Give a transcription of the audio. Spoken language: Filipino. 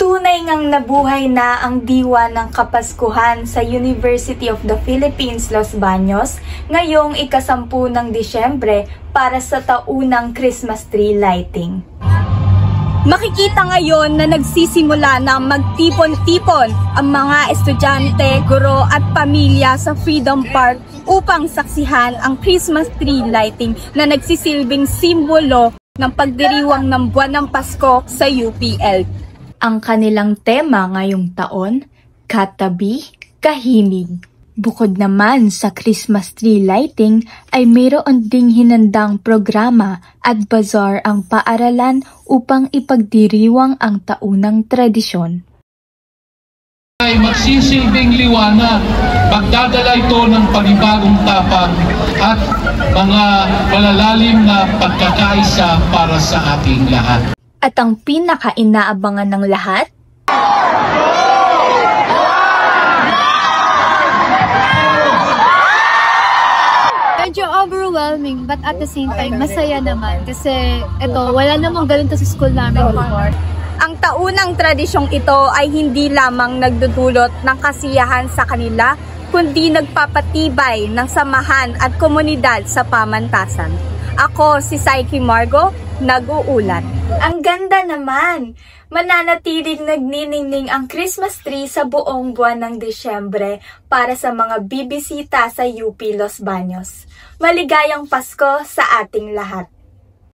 Tunay ngang nabuhay na ang diwa ng Kapaskuhan sa University of the Philippines, Los Baños, ngayong ika-10 ng Disyembre para sa taunang Christmas tree lighting. Makikita ngayon na nagsisimula na magtipon-tipon ang mga estudyante, guro at pamilya sa Freedom Park upang saksihan ang Christmas tree lighting na nagsisilbing simbolo ng pagdiriwang ng buwan ng Pasko sa UPL. Ang kanilang tema ngayong taon, Katabi, Kahimig. Bukod naman sa Christmas tree lighting ay mayroon ding hinandang programa at bazaar ang paaralan upang ipagdiriwang ang taunang tradisyon. Ay magsisilbing liwanag, magdadala ito ng panibagong tapang at mga malalalim na pagkakaisa para sa ating lahat. At ang pinaka-inaabangan ng lahat, medyo overwhelming but at the same time masaya naman kasi wala namang ganito sa school namin before. Ang taunang tradisyong ito ay hindi lamang nagdudulot ng kasiyahan sa kanila, kundi nagpapatibay ng samahan at komunidad sa pamantasan. Ako si Psyche Margo, nag-uulat. Ang ganda naman! Mananatiling nagniningning ang Christmas tree sa buong buwan ng Disyembre para sa mga bibisita sa UP Los Baños. Maligayang Pasko sa ating lahat!